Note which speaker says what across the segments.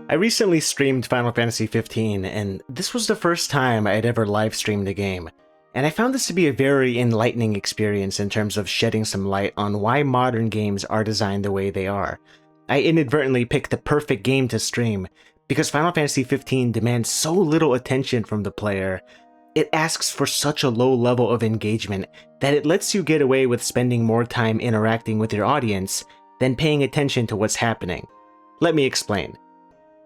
Speaker 1: I recently streamed Final Fantasy 15, and this was the first time I'd ever live streamed a game. And I found this to be a very enlightening experience in terms of shedding some light on why modern games are designed the way they are. I inadvertently picked the perfect game to stream, because Final Fantasy 15 demands so little attention from the player. It asks for such a low level of engagement that it lets you get away with spending more time interacting with your audience than paying attention to what's happening. Let me explain.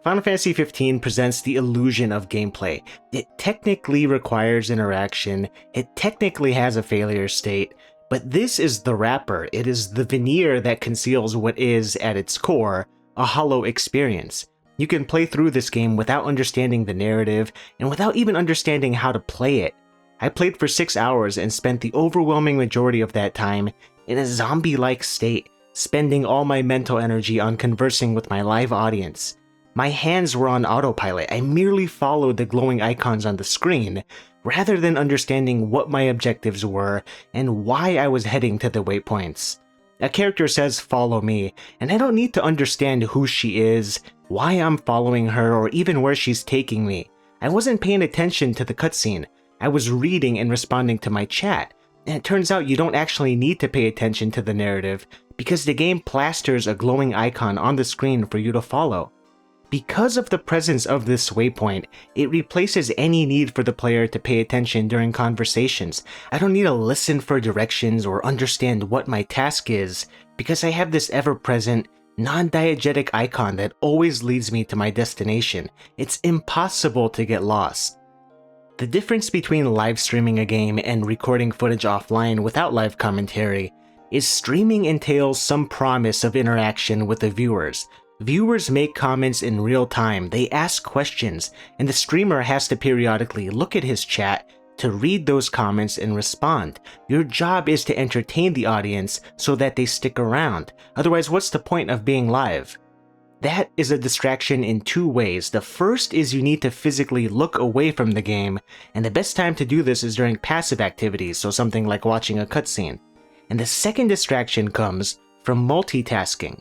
Speaker 1: Final Fantasy 15 presents the illusion of gameplay. It technically requires interaction, it technically has a failure state, but this is the wrapper. It is the veneer that conceals what is, at its core, a hollow experience. You can play through this game without understanding the narrative, and without even understanding how to play it. I played for 6 hours and spent the overwhelming majority of that time in a zombie-like state, spending all my mental energy on conversing with my live audience. My hands were on autopilot. I merely followed the glowing icons on the screen, rather than understanding what my objectives were and why I was heading to the waypoints. A character says follow me, and I don't need to understand who she is, why I'm following her, or even where she's taking me. I wasn't paying attention to the cutscene. I was reading and responding to my chat, and it turns out you don't actually need to pay attention to the narrative because the game plasters a glowing icon on the screen for you to follow. Because of the presence of this waypoint, it replaces any need for the player to pay attention during conversations. I don't need to listen for directions or understand what my task is, because I have this ever-present, non-diegetic icon that always leads me to my destination. It's impossible to get lost. The difference between live streaming a game and recording footage offline without live commentary is streaming entails some promise of interaction with the viewers. Viewers make comments in real time, they ask questions, and the streamer has to periodically look at his chat to read those comments and respond. Your job is to entertain the audience so that they stick around. Otherwise, what's the point of being live? That is a distraction in two ways. The first is you need to physically look away from the game, and the best time to do this is during passive activities, so something like watching a cutscene. And the second distraction comes from multitasking.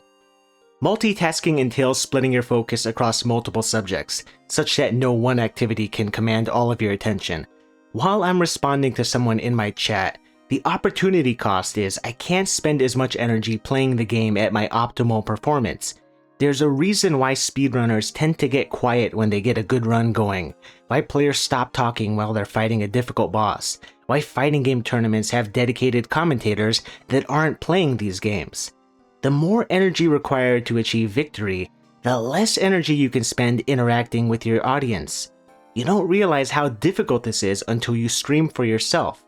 Speaker 1: Multitasking entails splitting your focus across multiple subjects, such that no one activity can command all of your attention. While I'm responding to someone in my chat, the opportunity cost is I can't spend as much energy playing the game at my optimal performance. There's a reason why speedrunners tend to get quiet when they get a good run going, why players stop talking while they're fighting a difficult boss, why fighting game tournaments have dedicated commentators that aren't playing these games. The more energy required to achieve victory, the less energy you can spend interacting with your audience. You don't realize how difficult this is until you stream for yourself.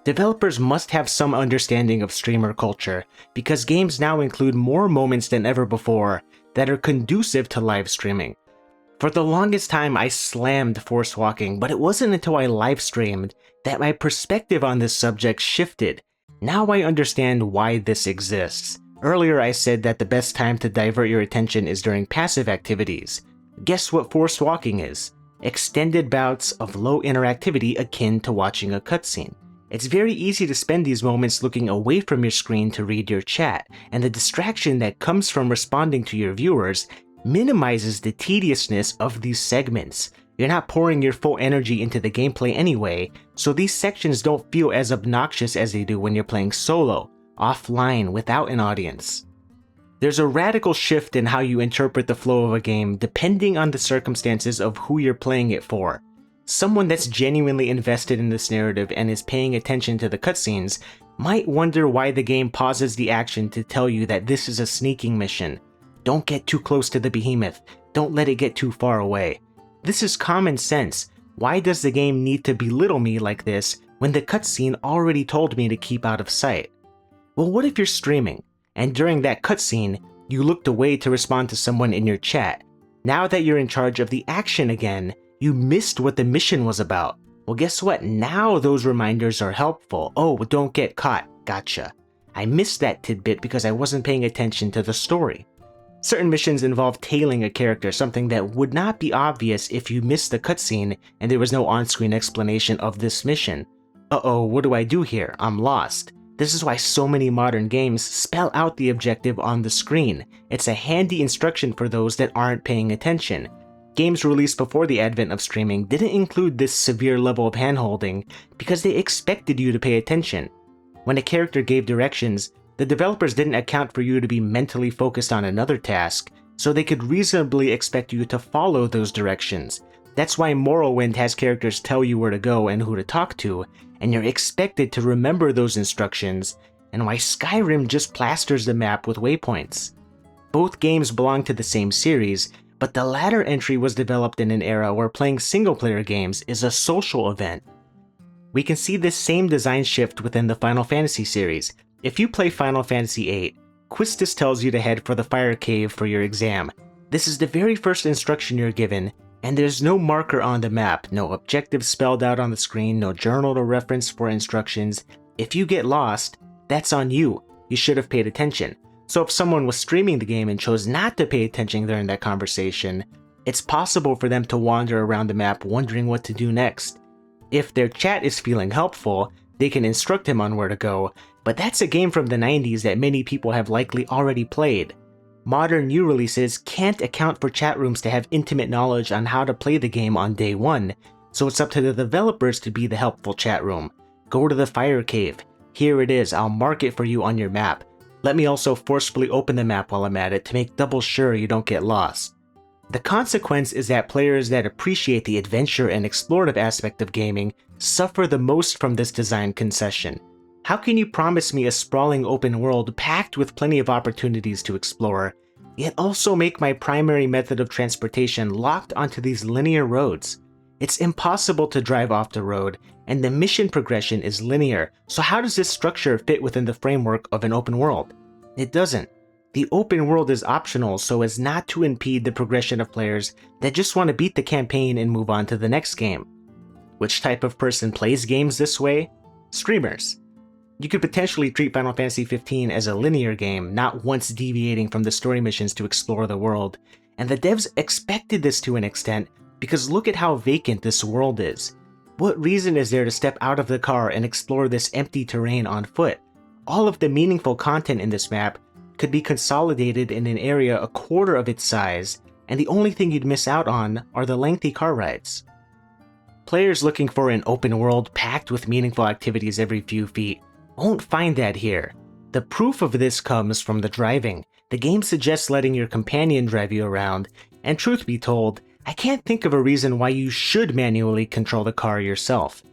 Speaker 1: Developers must have some understanding of streamer culture, because games now include more moments than ever before that are conducive to live streaming. For the longest time I slammed force walking, but it wasn't until I live streamed that my perspective on this subject shifted. Now I understand why this exists. Earlier I said that the best time to divert your attention is during passive activities. Guess what forced walking is? Extended bouts of low interactivity akin to watching a cutscene. It's very easy to spend these moments looking away from your screen to read your chat, and the distraction that comes from responding to your viewers minimizes the tediousness of these segments. You're not pouring your full energy into the gameplay anyway, so these sections don't feel as obnoxious as they do when you're playing solo, offline, without an audience. There's a radical shift in how you interpret the flow of a game depending on the circumstances of who you're playing it for. Someone that's genuinely invested in this narrative and is paying attention to the cutscenes might wonder why the game pauses the action to tell you that this is a sneaking mission. Don't get too close to the behemoth, don't let it get too far away. This is common sense. Why does the game need to belittle me like this when the cutscene already told me to keep out of sight? Well, what if you're streaming, and during that cutscene, you looked away to respond to someone in your chat? Now that you're in charge of the action again, you missed what the mission was about. Well, guess what? Now those reminders are helpful. Oh, don't get caught. Gotcha. I missed that tidbit because I wasn't paying attention to the story. Certain missions involve tailing a character, something that would not be obvious if you missed the cutscene and there was no on-screen explanation of this mission. Uh-oh, what do I do here? I'm lost. This is why so many modern games spell out the objective on the screen. It's a handy instruction for those that aren't paying attention. Games released before the advent of streaming didn't include this severe level of handholding because they expected you to pay attention. When a character gave directions, the developers didn't account for you to be mentally focused on another task, so they could reasonably expect you to follow those directions. That's why Morrowind has characters tell you where to go and who to talk to, and you're expected to remember those instructions, and why Skyrim just plasters the map with waypoints. Both games belong to the same series, but the latter entry was developed in an era where playing single-player games is a social event. We can see this same design shift within the Final Fantasy series. If you play Final Fantasy VIII, Quistis tells you to head for the fire cave for your exam. This is the very first instruction you're given, and there's no marker on the map, no objective spelled out on the screen, no journal to reference for instructions. If you get lost, that's on you. You should have paid attention. So if someone was streaming the game and chose not to pay attention during that conversation, it's possible for them to wander around the map wondering what to do next. If their chat is feeling helpful, they can instruct him on where to go, but that's a game from the 90s that many people have likely already played. Modern new releases can't account for chat rooms to have intimate knowledge on how to play the game on day one, so it's up to the developers to be the helpful chat room. Go to the fire cave. Here it is, I'll mark it for you on your map. Let me also forcefully open the map while I'm at it to make double sure you don't get lost. The consequence is that players that appreciate the adventure and explorative aspect of gaming suffer the most from this design concession. How can you promise me a sprawling open world packed with plenty of opportunities to explore, yet also make my primary method of transportation locked onto these linear roads? It's impossible to drive off the road, and the mission progression is linear, so how does this structure fit within the framework of an open world? It doesn't. The open world is optional so as not to impede the progression of players that just want to beat the campaign and move on to the next game. Which type of person plays games this way? Streamers. You could potentially treat Final Fantasy XV as a linear game, not once deviating from the story missions to explore the world, and the devs expected this to an extent because look at how vacant this world is. What reason is there to step out of the car and explore this empty terrain on foot? All of the meaningful content in this map could be consolidated in an area a quarter of its size, and the only thing you'd miss out on are the lengthy car rides. Players looking for an open world packed with meaningful activities every few feet won't find that here. The proof of this comes from the driving. The game suggests letting your companion drive you around, and truth be told, I can't think of a reason why you should manually control the car yourself.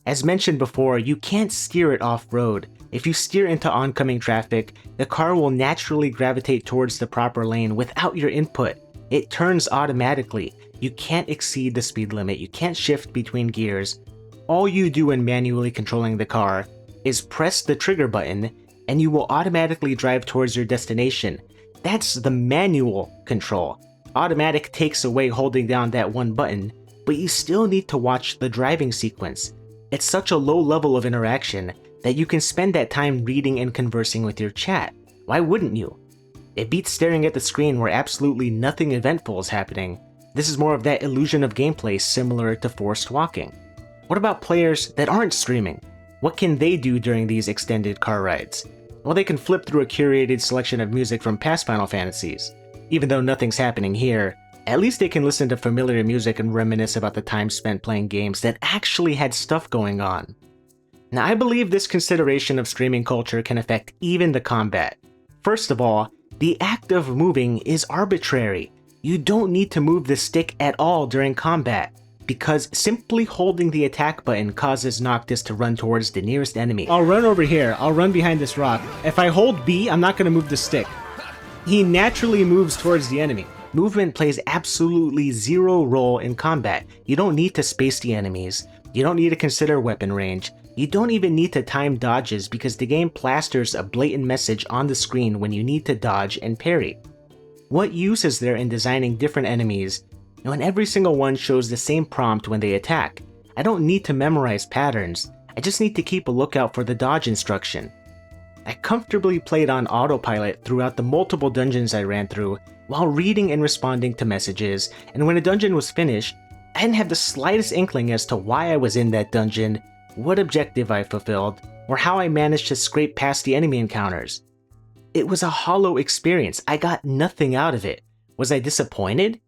Speaker 1: As mentioned before, you can't steer it off-road. If you steer into oncoming traffic, the car will naturally gravitate towards the proper lane without your input. It turns automatically. You can't exceed the speed limit, you can't shift between gears. All you do when manually controlling the car is press the trigger button, and you will automatically drive towards your destination. That's the manual control. Automatic takes away holding down that one button, but you still need to watch the driving sequence. It's such a low level of interaction that you can spend that time reading and conversing with your chat. Why wouldn't you? It beats staring at the screen where absolutely nothing eventful is happening. This is more of that illusion of gameplay similar to forced walking. What about players that aren't streaming? What can they do during these extended car rides? Well, they can flip through a curated selection of music from past Final Fantasies. Even though nothing's happening here, at least they can listen to familiar music and reminisce about the time spent playing games that actually had stuff going on. Now, I believe this consideration of streaming culture can affect even the combat. First of all, the act of moving is arbitrary. You don't need to move the stick at all during combat, because simply holding the attack button causes Noctis to run towards the nearest enemy. I'll run over here, I'll run behind this rock. If I hold B, I'm not going to move the stick. He naturally moves towards the enemy. Movement plays absolutely zero role in combat. You don't need to space the enemies. You don't need to consider weapon range. You don't even need to time dodges because the game plasters a blatant message on the screen when you need to dodge and parry. What use is there in designing different enemies when every single one shows the same prompt when they attack? I don't need to memorize patterns. I just need to keep a lookout for the dodge instruction. I comfortably played on autopilot throughout the multiple dungeons I ran through while reading and responding to messages, and when a dungeon was finished, I didn't have the slightest inkling as to why I was in that dungeon, what objective I fulfilled, or how I managed to scrape past the enemy encounters. It was a hollow experience. I got nothing out of it. Was I disappointed?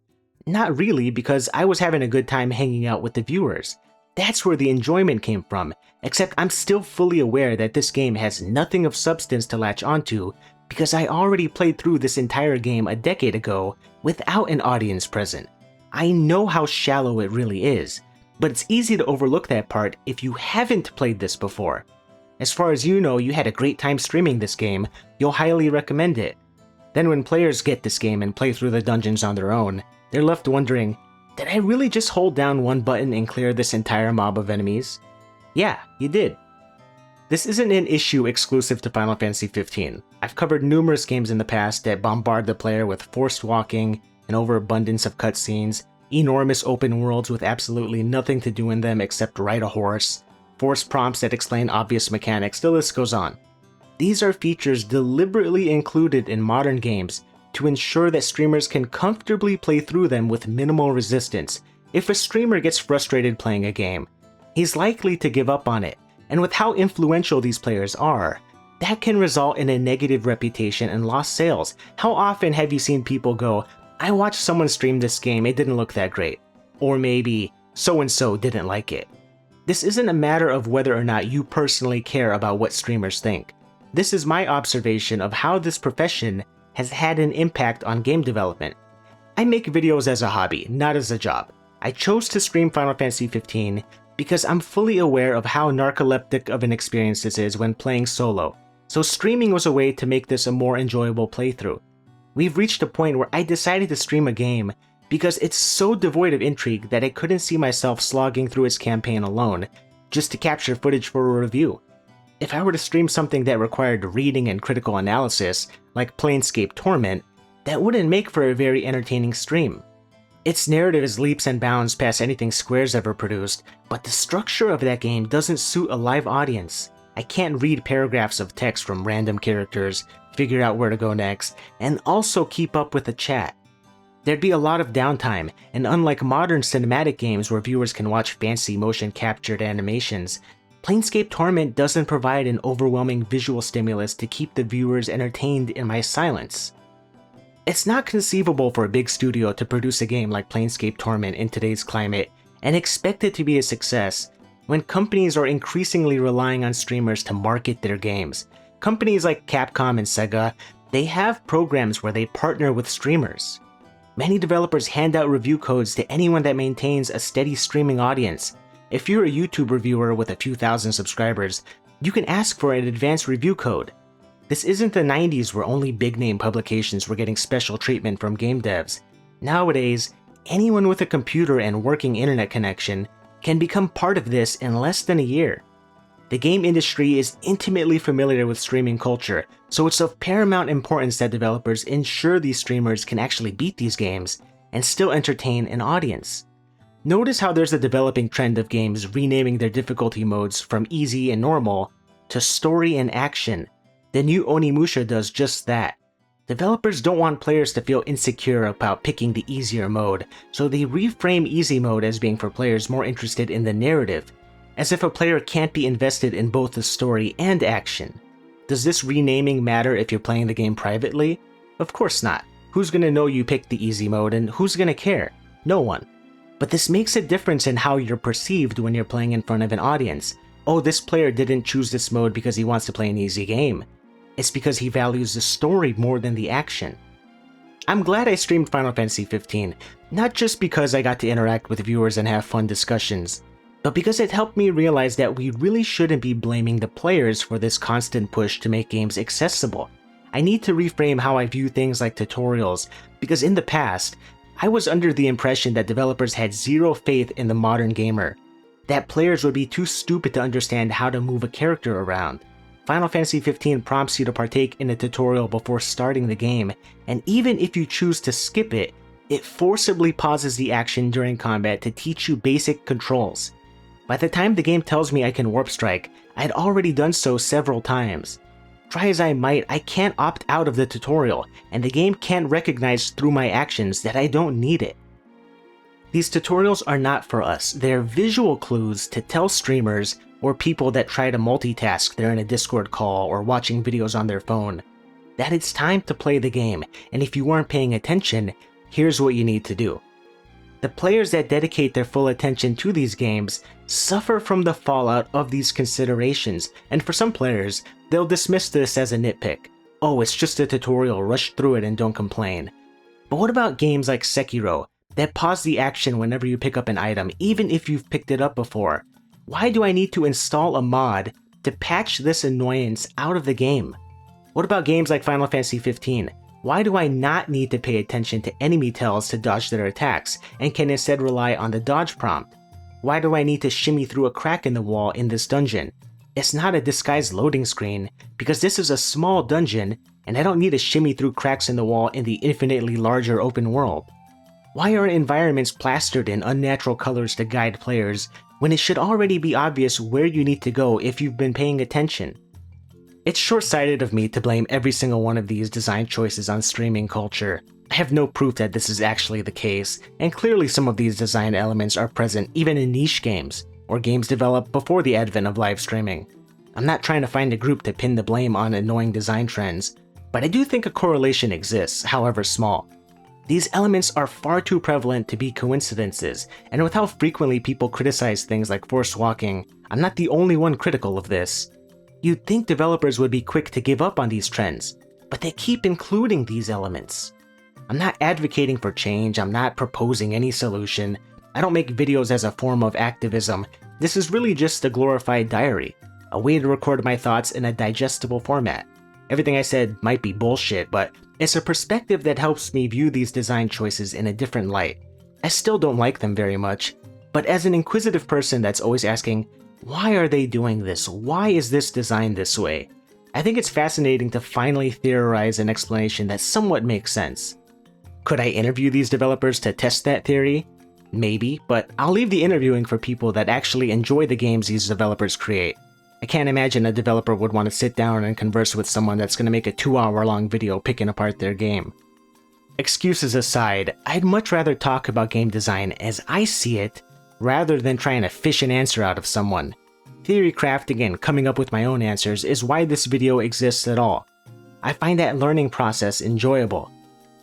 Speaker 1: Not really, because I was having a good time hanging out with the viewers. That's where the enjoyment came from, except I'm still fully aware that this game has nothing of substance to latch onto because I already played through this entire game a decade ago without an audience present. I know how shallow it really is, but it's easy to overlook that part if you haven't played this before. As far as you know, you had a great time streaming this game, you'll highly recommend it. Then when players get this game and play through the dungeons on their own, they're left wondering, did I really just hold down one button and clear this entire mob of enemies? Yeah, you did. This isn't an issue exclusive to Final Fantasy XV. I've covered numerous games in the past that bombard the player with forced walking, an overabundance of cutscenes, enormous open worlds with absolutely nothing to do in them except ride a horse, forced prompts that explain obvious mechanics, the list goes on. These are features deliberately included in modern games to ensure that streamers can comfortably play through them with minimal resistance. If a streamer gets frustrated playing a game, he's likely to give up on it, and with how influential these players are, that can result in a negative reputation and lost sales. How often have you seen people go, I watched someone stream this game, it didn't look that great, or maybe so-and-so didn't like it. This isn't a matter of whether or not you personally care about what streamers think. This is my observation of how this profession has had an impact on game development. I make videos as a hobby, not as a job. I chose to stream Final Fantasy XV because I'm fully aware of how narcoleptic of an experience this is when playing solo, so streaming was a way to make this a more enjoyable playthrough. We've reached a point where I decided to stream a game because it's so devoid of intrigue that I couldn't see myself slogging through its campaign alone, just to capture footage for a review. If I were to stream something that required reading and critical analysis, like Planescape Torment, that wouldn't make for a very entertaining stream. Its narrative is leaps and bounds past anything Square's ever produced, but the structure of that game doesn't suit a live audience. I can't read paragraphs of text from random characters, figure out where to go next, and also keep up with the chat. There'd be a lot of downtime, and unlike modern cinematic games where viewers can watch fancy motion-captured animations, Planescape Torment doesn't provide an overwhelming visual stimulus to keep the viewers entertained in my silence. It's not conceivable for a big studio to produce a game like Planescape Torment in today's climate and expect it to be a success when companies are increasingly relying on streamers to market their games. Companies like Capcom and Sega, they have programs where they partner with streamers. Many developers hand out review codes to anyone that maintains a steady streaming audience. If you're a YouTube reviewer with a few thousand subscribers, you can ask for an advanced review code. This isn't the 90s where only big-name publications were getting special treatment from game devs. Nowadays, anyone with a computer and working internet connection can become part of this in less than a year. The game industry is intimately familiar with streaming culture, so it's of paramount importance that developers ensure these streamers can actually beat these games and still entertain an audience. Notice how there's a developing trend of games renaming their difficulty modes from easy and normal to story and action. The new Onimusha does just that. Developers don't want players to feel insecure about picking the easier mode, so they reframe easy mode as being for players more interested in the narrative, as if a player can't be invested in both the story and action. Does this renaming matter if you're playing the game privately? Of course not. Who's gonna know you picked the easy mode and who's gonna care? No one. But this makes a difference in how you're perceived when you're playing in front of an audience. Oh, this player didn't choose this mode because he wants to play an easy game. It's because he values the story more than the action. I'm glad I streamed Final Fantasy XV, not just because I got to interact with viewers and have fun discussions, but because it helped me realize that we really shouldn't be blaming the players for this constant push to make games accessible. I need to reframe how I view things like tutorials, because in the past, I was under the impression that developers had zero faith in the modern gamer, that players would be too stupid to understand how to move a character around. Final Fantasy XV prompts you to partake in a tutorial before starting the game, and even if you choose to skip it, it forcibly pauses the action during combat to teach you basic controls. By the time the game tells me I can warp strike, I'd already done so several times. Try as I might, I can't opt out of the tutorial, and the game can't recognize through my actions that I don't need it. These tutorials are not for us, they're visual clues to tell streamers or people that try to multitask, they're in a Discord call or watching videos on their phone, that it's time to play the game, and if you weren't paying attention, here's what you need to do. The players that dedicate their full attention to these games suffer from the fallout of these considerations, and for some players, they'll dismiss this as a nitpick. Oh, it's just a tutorial, rush through it and don't complain. But what about games like Sekiro, that pause the action whenever you pick up an item, even if you've picked it up before? Why do I need to install a mod to patch this annoyance out of the game? What about games like Final Fantasy 15? Why do I not need to pay attention to enemy tells to dodge their attacks, and can instead rely on the dodge prompt? Why do I need to shimmy through a crack in the wall in this dungeon? It's not a disguised loading screen, because this is a small dungeon, and I don't need to shimmy through cracks in the wall in the infinitely larger open world. Why are environments plastered in unnatural colors to guide players, when it should already be obvious where you need to go if you've been paying attention? It's short-sighted of me to blame every single one of these design choices on streaming culture. I have no proof that this is actually the case, and clearly some of these design elements are present even in niche games, or games developed before the advent of live streaming. I'm not trying to find a group to pin the blame on annoying design trends, but I do think a correlation exists, however small. These elements are far too prevalent to be coincidences, and with how frequently people criticize things like forced walking, I'm not the only one critical of this. You'd think developers would be quick to give up on these trends, but they keep including these elements. I'm not advocating for change, I'm not proposing any solution, I don't make videos as a form of activism. This is really just a glorified diary, a way to record my thoughts in a digestible format. Everything I said might be bullshit, but it's a perspective that helps me view these design choices in a different light. I still don't like them very much, but as an inquisitive person that's always asking, why are they doing this? Why is this designed this way? I think it's fascinating to finally theorize an explanation that somewhat makes sense. Could I interview these developers to test that theory? Maybe, but I'll leave the interviewing for people that actually enjoy the games these developers create. I can't imagine a developer would want to sit down and converse with someone that's going to make a 2-hour-long video picking apart their game. Excuses aside, I'd much rather talk about game design as I see it, rather than trying to fish an answer out of someone. Theory crafting and coming up with my own answers is why this video exists at all. I find that learning process enjoyable.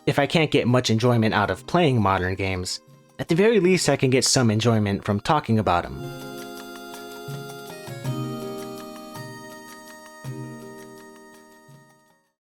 Speaker 1: If I can't get much enjoyment out of playing modern games, at the very least I can get some enjoyment from talking about them.